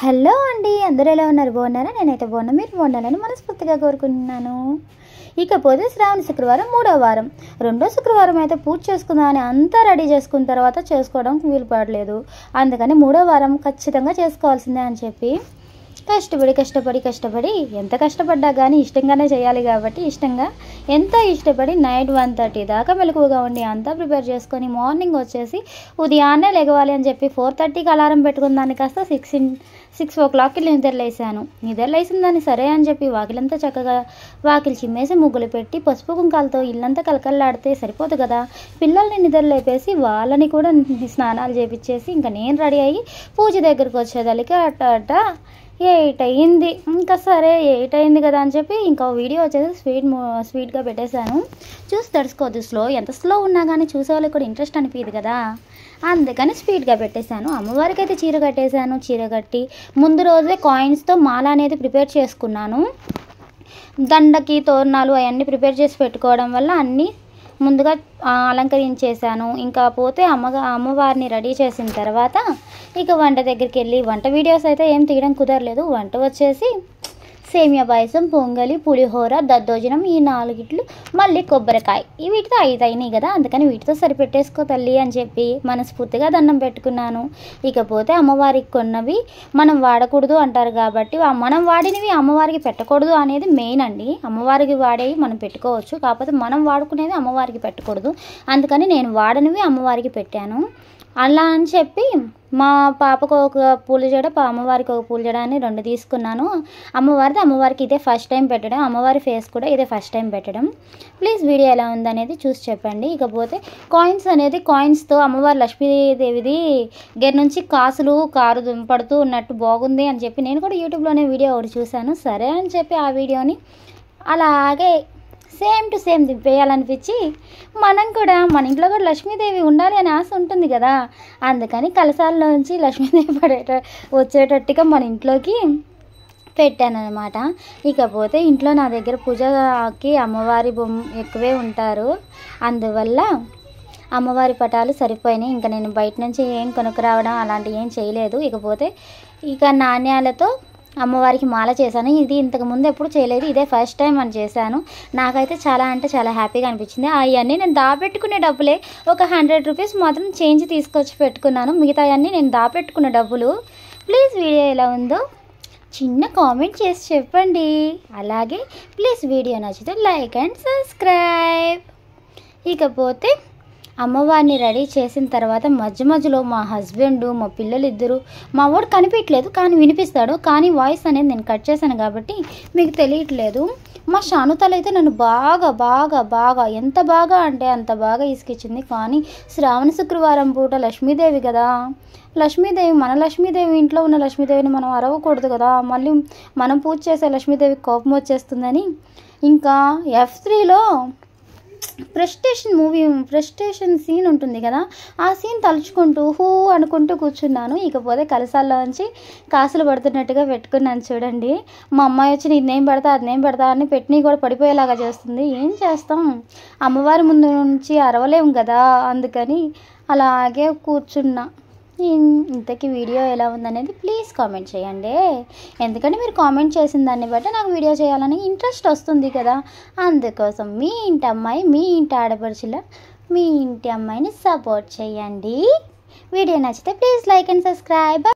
Hello అండి, అందరూ ఎలా ఉన్నారు? బాగున్నారా? నేనైతే బాగున్నా. మీరు బాగున్నారని మనస్ఫూర్తిగా కోరుకుంటున్నాను. ఇకపోతే శ్రావణ శుక్రవారం 3వ వారం. 2వ శుక్రవారం అయితే పూజ చేసుకుందామని అంతా రెడీ చేసుకున్న తర్వాత చేసుకోవడం వీలు పడలేదు. అందుకని 3వ వారం ఖచ్చితంగా చేసుకోవాల్సిందే అని చెప్పి కష్టపడి ఎంత కష్టపడ్డా కానీ ఇష్టంగానే చేయాలి కాబట్టి ఎంతో ఇష్టపడి నైట్ 1:30 దాకా మెలకువగా ఉండి అంతా ప్రిపేర్ చేసుకొని మార్నింగ్ వచ్చేసి ఉదయాన్నే లెగవాలి అని చెప్పి 4:30కి అలారం పెట్టుకున్న దాన్ని కాస్త 6 o'clockకి నిద్రలేసిన దాన్ని సరే అని చెప్పి వాకిలంతా చక్కగా వాకిలి చిమ్మేసి ముగ్గులు పెట్టి పసుపు కుంకాలతో ఇల్లంతా కలకల్లాడితే సరిపోదు కదా. పిల్లల్ని నిద్రలేపేసి వాళ్ళని కూడా స్నానాలు చేపించేసి ఇంకా నేను రెడీ అయ్యి పూజ దగ్గరికి వచ్చేదానికి అట్ట 8 అయ్యింది. ఇంకా సరే 8 అయింది కదా అని చెప్పి ఇంకా వీడియో వచ్చేసి స్వీట్గా పెట్టేశాను. చూసి తడుచుకోవద్దు, ఎంత స్లో ఉన్నా కానీ చూసే వాళ్ళకి కూడా ఇంట్రెస్ట్ అనిపించదు కదా, అందుకని స్పీడ్గా పెట్టేశాను. అమ్మవారికి అయితే చీర కట్టేశాను. చీర కట్టి ముందు రోజే కాయిన్స్తో మాల అనేది ప్రిపేర్ చేసుకున్నాను. దండకి తోరణాలు అవన్నీ ప్రిపేర్ చేసి పెట్టుకోవడం వల్ల అన్నీ ముందుగా అలంకరించేశాను. ఇంకా పోతే అమ్మవారిని రెడీ చేసిన తర్వాత ఇక వంట దగ్గరికి వెళ్ళి వంట వీడియోస్ అయితే ఏం తీయడం కుదరలేదు. వంట వచ్చేసి సేమియా పాయసం, పొంగలి, పులిహోర, దద్దోజనం, ఈ 4 మళ్ళీ కొబ్బరికాయ, వీటితో 5 అయినాయి కదా, అందుకని వీటితో సరిపెట్టేసుకో తల్లి అని చెప్పి మనస్ఫూర్తిగా దండం పెట్టుకున్నాను. ఇకపోతే అమ్మవారికి కొన్నవి మనం వాడకూడదు అంటారు కాబట్టి మనం వాడినవి అమ్మవారికి పెట్టకూడదు అనేది మెయిన్ అండి. అమ్మవారికి వాడేవి మనం పెట్టుకోవచ్చు, కాకపోతే మనం వాడుకునేది అమ్మవారికి పెట్టకూడదు. అందుకని నేను వాడనివి అమ్మవారికి పెట్టాను. అలా అని చెప్పి మా పాపకు ఒక పూల జడ, అమ్మవారికి ఒక పూల జడ అని 2 తీసుకున్నాను. అమ్మవారికి ఇదే ఫస్ట్ టైం పెట్టడం, అమ్మవారి ఫేస్ కూడా ఇదే ఫస్ట్ టైం పెట్టడం. ప్లీజ్ వీడియో ఎలా ఉందనేది చూసి చెప్పండి. ఇకపోతే కాయిన్స్తో అమ్మవారి లక్ష్మీదేవిది దగ్గర నుంచి కాసులు పడుతూ ఉన్నట్టు బాగుంది అని చెప్పి నేను కూడా యూట్యూబ్లోనే వీడియో ఒకటి చూశాను. సరే అని చెప్పి ఆ వీడియోని అలాగే సేమ్ టు సేమ్ దింపేయాలనిపించి మన ఇంట్లో కూడా లక్ష్మీదేవి ఉండాలి అని ఆశ ఉంటుంది కదా, అందుకని కలశాల్లోంచి లక్ష్మీదేవి వచ్చేటట్టుగా మన ఇంట్లోకి పెట్టాను అనమాట. ఇకపోతే ఇంట్లో నా దగ్గర పూజకి అమ్మవారి బొమ్మ ఎక్కువే ఉంటారు, అందువల్ల అమ్మవారి పటాలు సరిపోయినాయి. ఇంకా నేను బయట నుంచి ఏం కొనుక్కురావడం అలాంటివి ఏం చేయలేదు. ఇకపోతే నాణ్యాలతో అమ్మవారికి మాల చేశాను. ఇది ఇంతకుముందు ఎప్పుడు చేయలేదు, ఇదే ఫస్ట్ టైం అని చేశాను. నాకైతే చాలా అంటే చాలా హ్యాపీగా అనిపించింది. అవన్నీ నేను దాపెట్టుకునే డబ్బులే, ఒక 100 రూపీస్ మాత్రం చేంజ్ తీసుకొచ్చి పెట్టుకున్నాను. మిగతా అన్నీ నేను దాపెట్టుకున్న డబ్బులు. ప్లీజ్ వీడియో ఎలా ఉందో చిన్న కామెంట్ చేసి చెప్పండి. అలాగే ప్లీజ్ వీడియో నచ్చితే లైక్ అండ్ సబ్స్క్రైబ్. ఇకపోతే అమ్మవారిని రెడీ చేసిన తర్వాత మధ్యలో మా హస్బెండ్, మా పిల్లలిద్దరూ, మా వాడు కనిపించలేదు కానీ వినిపిస్తాడు, కానీ వాయిస్ అనేది నేను కట్ చేశాను కాబట్టి మీకు తెలియట్లేదు. మా శానుతలు అయితే నన్ను బాగా ఎంత బాగా అంటే అంత బాగా ఇసుకిచ్చింది. కానీ శ్రావణ శుక్రవారం పూట లక్ష్మీదేవి కదా, మన లక్ష్మీదేవి ఇంట్లో ఉన్న లక్ష్మీదేవిని మనం అరవకూడదు కదా, మళ్ళీ మనం పూజ చేసే లక్ష్మీదేవికి కోపం వచ్చేస్తుందని ఇంకా F3లో ప్రెస్టేషన్ సీన్ ఉంటుంది కదా, ఆ సీన్ తలుచుకుంటూ అనుకుంటూ కూర్చున్నాను. ఇకపోతే కలశాల్లోంచి కాసులు పడుతున్నట్టుగా పెట్టుకున్నాను చూడండి. మా అమ్మాయి వచ్చి నేనేం పెడతా అని పెట్టినవి కూడా పడిపోయేలాగా చేస్తుంది. ఏం చేస్తాం, అమ్మవారి ముందు నుంచి అరవలేము కదా, అందుకని అలాగే కూర్చున్నా. ఇంతకీ వీడియో ఎలా ఉందనేది ప్లీజ్ కామెంట్ చేయండి. ఎందుకంటే మీరు కామెంట్ చేసిన దాన్ని బట్టి నాకు వీడియో చేయాలని ఇంట్రెస్ట్ వస్తుంది కదా, అందుకోసం మీ ఇంటి అమ్మాయి, మీ ఇంటి ఆడపడుచుల మీ ఇంటి అమ్మాయిని సపోర్ట్ చేయండి. వీడియో నచ్చితే ప్లీజ్ లైక్ అండ్ సబ్స్క్రైబ్.